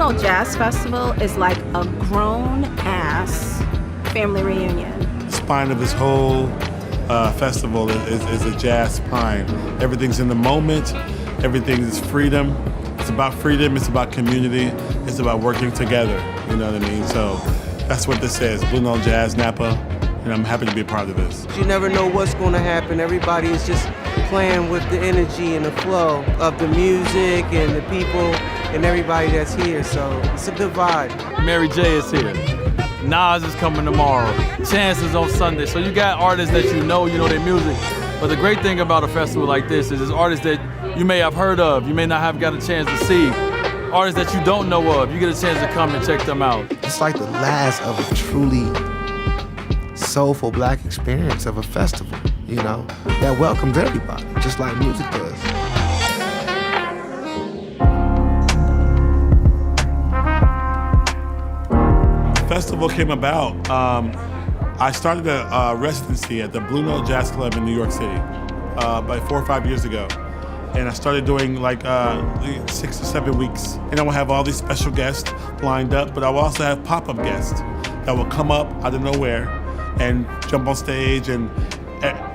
Note Jazz Festival is like a grown-ass family reunion. The spine of this whole festival is a jazz spine. Everything's in the moment. Everything is freedom. It's about freedom. It's about community. It's about working together. You know what I mean? So that's what this is. Blue Note Jazz Napa, and I'm happy to be a part of this. You never know what's going to happen. Everybody is just playing with the energy and the flow of the music and the people and everybody that's here. So it's a good vibe. Mary J is here. Nas is coming tomorrow. Chance is on Sunday. So you got artists that you know their music. But the great thing about a festival like this is it's artists that you may have heard of, you may not have got a chance to see. Artists that you don't know of, you get a chance to come and check them out. It's like the last of a truly soulful black experience of a festival, you know, that welcomes everybody, just like music does. The festival came about, I started a residency at the Blue Note Jazz Club in New York City about 4 or 5 years ago. And I started doing like 6 or 7 weeks. And I will have all these special guests lined up, but I will also have pop-up guests that will come up out of nowhere and jump on stage. And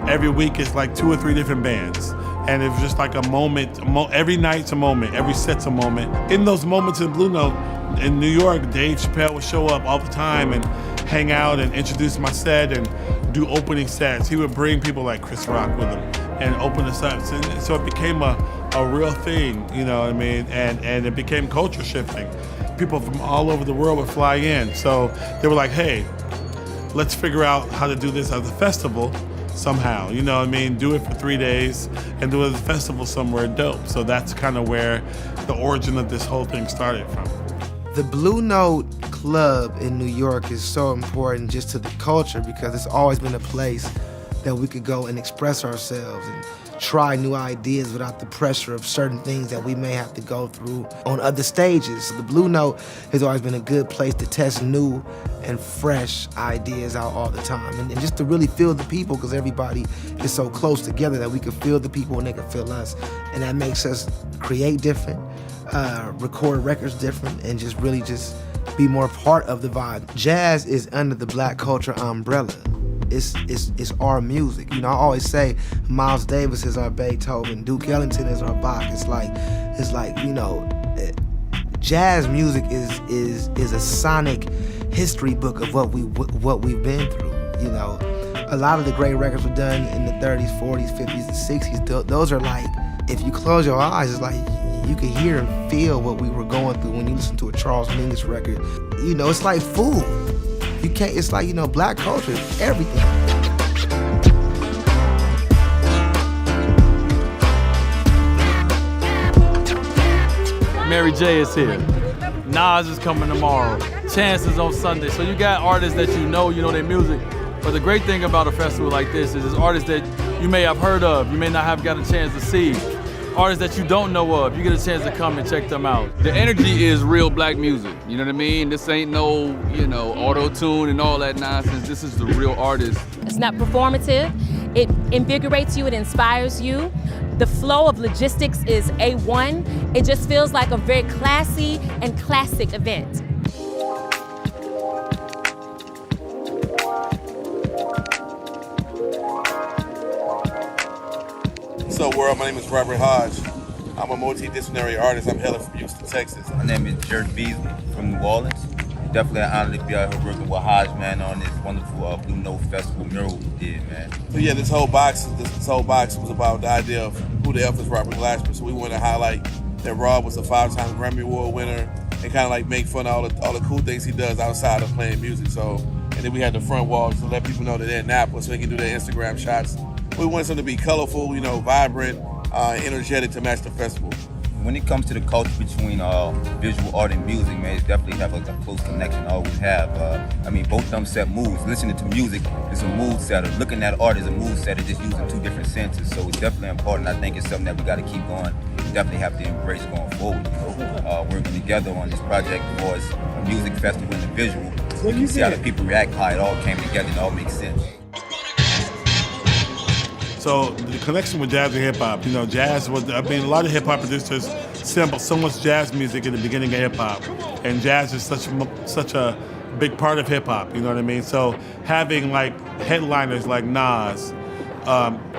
every week it's like 2 or 3 different bands. And it was just like a moment, every night's a moment, every set's a moment. In those moments in Blue Note, in New York, Dave Chappelle would show up all the time and hang out and introduce my set and do opening sets. He would bring people like Chris Rock with him and open us up. So it became a real thing, you know what I mean? And it became culture shifting. People from all over the world would fly in. So they were like, hey, let's figure out how to do this as a festival somehow, you know what I mean? Do it for 3 days and do it as a festival somewhere dope. So that's kind of where the origin of this whole thing started from. The Blue Note Club in New York is so important just to the culture because it's always been a place that we could go and express ourselves and try new ideas without the pressure of certain things that we may have to go through on other stages. So the Blue Note has always been a good place to test new and fresh ideas out all the time and just to really feel the people because everybody is so close together that we can feel the people and they can feel us. And that makes us create different, record records different, and just really just be more part of the vibe. Jazz is under the black culture umbrella. It's our music. You know, I always say Miles Davis is our Beethoven, Duke Ellington is our Bach. It's like, you know, jazz music is a sonic history book of what we've been through. You know, a lot of the great records were done in the 30s, 40s, 50s, and 60s. Those are like, if you close your eyes, it's like you can hear and feel what we were going through when you listen to a Charles Mingus record. You know, it's like food. You can't, it's like, you know, black culture is everything. Mary J is here. Nas is coming tomorrow. Chance is on Sunday. So you got artists that you know their music. But the great thing about a festival like this is it's artists that you may have heard of, you may not have got a chance to see. Artists that you don't know of, you get a chance to come and check them out. The energy is real black music, you know what I mean? This ain't no, auto-tune and all that nonsense. This is the real artist. It's not performative. It invigorates you, it inspires you. The flow of logistics is A1. It just feels like a very classy and classic event. What's up, world? My name is Robert Hodge. I'm a multidisciplinary artist. I'm hailing from Houston, Texas. My name is Jerry Beasley from New Orleans. Definitely an honor to be out here working with Hodge, man, on this wonderful Blue Note Festival mural we did, man. So yeah, this whole box was about the idea of who the F is Robert Glasper. So we wanted to highlight that Rob was a 5-time Grammy Award winner and kind of like make fun of all the cool things he does outside of playing music. So, and then we had the front walls to let people know that they're in Napa so they can do their Instagram shots. We wanted something to be colorful, vibrant, energetic to match the festival. When it comes to the culture between visual art and music, man, it definitely have a close connection, always have. Both of them set moods. Listening to music is a mood setter. Looking at art is a mood setter, just using 2 different senses. So it's definitely important. I think it's something that we got to keep going. We definitely have to embrace going forward. Working together on this project for us, a music festival and a visual. You can see how the people react, how it all came together and it all makes sense. So the connection with jazz and hip hop, jazz was, a lot of hip hop producers sampled so much jazz music in the beginning of hip hop, and jazz is such a big part of hip hop. You know what I mean? So having like headliners like Nas,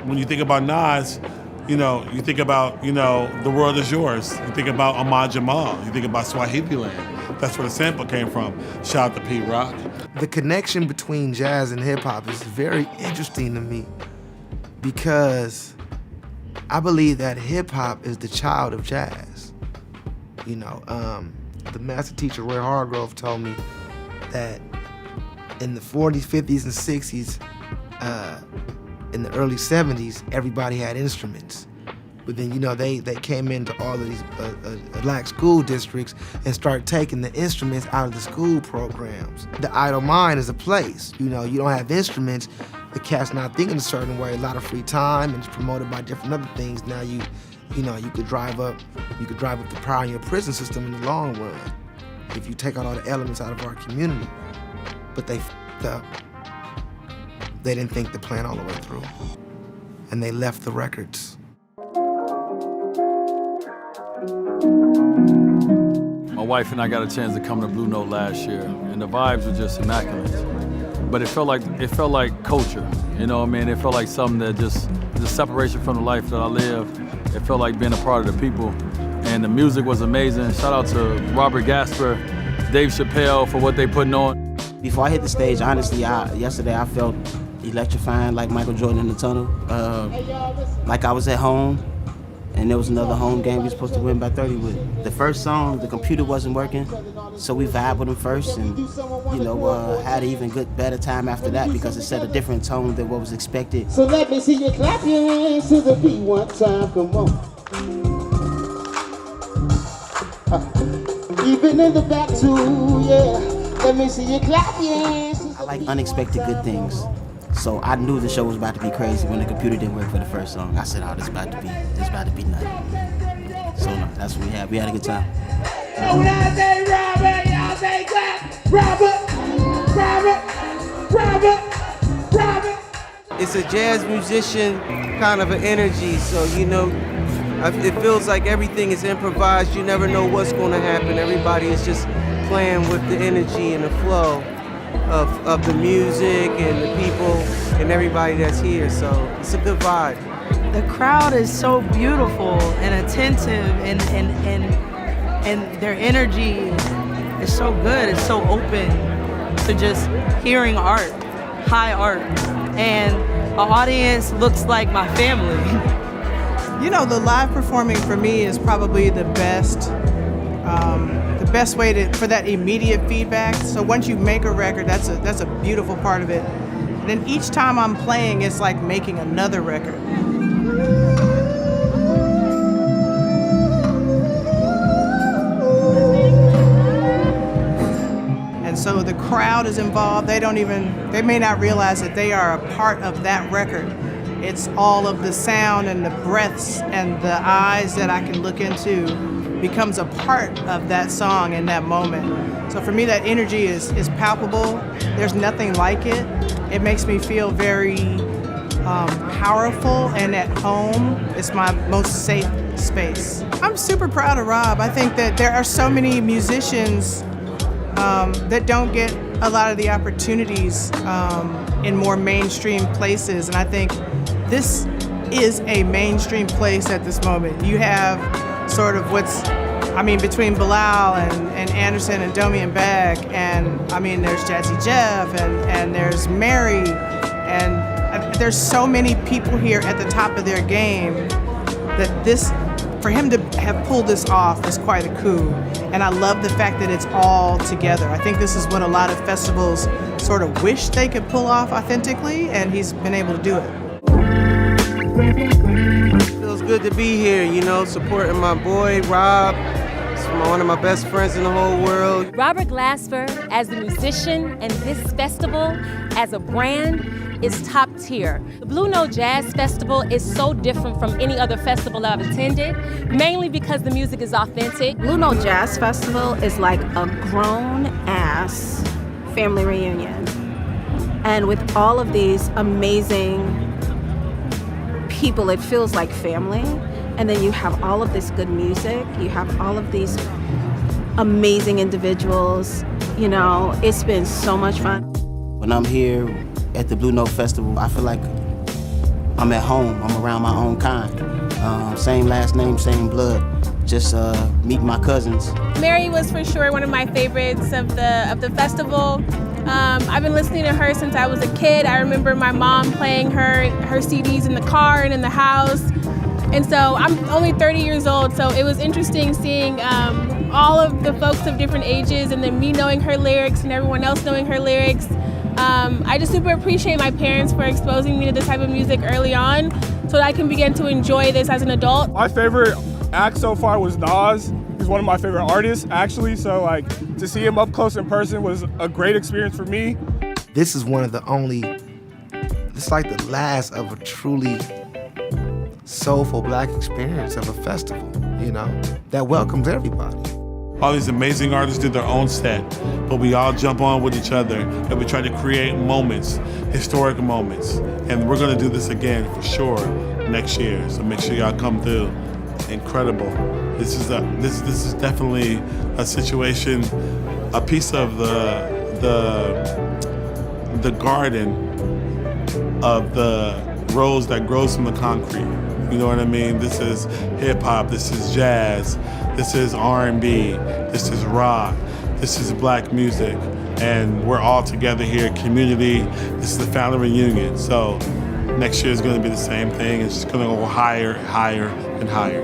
when you think about Nas, you know, you think about, you know, The World Is Yours. You think about Ahmad Jamal. You think about Swahili Land. That's where the sample came from. Shout out to Pete Rock. The connection between jazz and hip hop is very interesting to me because I believe that hip hop is the child of jazz. You know, the master teacher Roy Hargrove told me that in the 40s, 50s, and 60s, in the early 70s, everybody had instruments. But then, you know, they came into all of these black school districts and started taking the instruments out of the school programs. The idle mind is a place. You know, you don't have instruments, the cat's not thinking a certain way, a lot of free time, and it's promoted by different other things. Now you could drive up the power in your prison system in the long run if you take out all the elements out of our community. But they f***ed up. They didn't think the plan all the way through. And they left the records. My wife and I got a chance to come to Blue Note last year, and the vibes were just immaculate. But it felt like culture, you know what I mean? It felt like something that just separation from the life that I live. It felt like being a part of the people, and the music was amazing. Shout out to Robert Glasper, Dave Chappelle for what they putting on. Before I hit the stage, honestly, yesterday I felt electrifying like Michael Jordan in the tunnel. Like I was at home, and there was another home game we were supposed to win by 30 with. The first song, the computer wasn't working, so we vibed with them first, and had an even better time after that because it set a different tone than what was expected. So let me see you clap your hands to the beat one time, come on. Even in the back too, yeah. Let me see you clap your hands. I like unexpected good things. So I knew the show was about to be crazy when the computer didn't work for the first song. I said, oh, this about to be nuts. So that's what we had. We had a good time. When I say Robert, y'all say clap. Robert. It's a jazz musician kind of an energy, so it feels like everything is improvised. You never know what's going to happen. Everybody is just playing with the energy and the flow of the music and the people and everybody that's here, so it's a good vibe. The crowd is so beautiful and attentive, and their energy is so good. It's so open to just hearing art, high art, and the audience looks like my family. The live performing for me is probably the best way for that immediate feedback. So once you make a record, that's a beautiful part of it. And then each time I'm playing, it's like making another record. And so the crowd is involved. They may not realize that they are a part of that record. It's all of the sound and the breaths and the eyes that I can look into becomes a part of that song in that moment. So for me, that energy is palpable. There's nothing like it. It makes me feel very powerful and at home. It's my most safe space. I'm super proud of Rob. I think that there are so many musicians that don't get a lot of the opportunities in more mainstream places, and I think this is a mainstream place at this moment. You have sort of between Bilal and Anderson and Domi and Beck, and there's Jazzy Jeff and there's Mary, and there's so many people here at the top of their game that for him to have pulled this off is quite a coup. And I love the fact that it's all together. I think this is what a lot of festivals sort of wish they could pull off authentically, and he's been able to do it. Feels good to be here, supporting my boy, Rob. He's one of my best friends in the whole world. Robert Glasper, as a musician, and this festival as a brand, is top tier. The Blue Note Jazz Festival is so different from any other festival I've attended, mainly because the music is authentic. Blue Note Jazz Festival is like a grown-ass family reunion. And with all of these amazing people, it feels like family. and then you have all of this good music, you have all of these amazing individuals. You know, it's been so much fun. When I'm here at the Blue Note Festival, I feel like I'm at home. I'm around my own kind. Same last name, same blood. Just meet my cousins. Mary was for sure one of my favorites of the festival. I've been listening to her since I was a kid. I remember my mom playing her CDs in the car and in the house. And so I'm only 30 years old, so it was interesting seeing all of the folks of different ages and then me knowing her lyrics and everyone else knowing her lyrics. I just super appreciate my parents for exposing me to this type of music early on so that I can begin to enjoy this as an adult. My favorite act so far was Nas. He's one of my favorite artists, actually, so like to see him up close in person was a great experience for me. This is one of the only, it's like the last of a truly soulful black experience of a festival, you know, that welcomes everybody. All these amazing artists did their own set, but we all jump on with each other and we try to create moments, historic moments. And we're gonna do this again for sure next year. So make sure y'all come through. Incredible. This is definitely a situation, a piece of the garden of the rose that grows from the concrete. You know what I mean? This is hip hop, this is jazz, this is R&B, this is rock, this is black music, and we're all together here, community. This is the family reunion. So next year is gonna be the same thing. It's just gonna go higher, higher, and higher.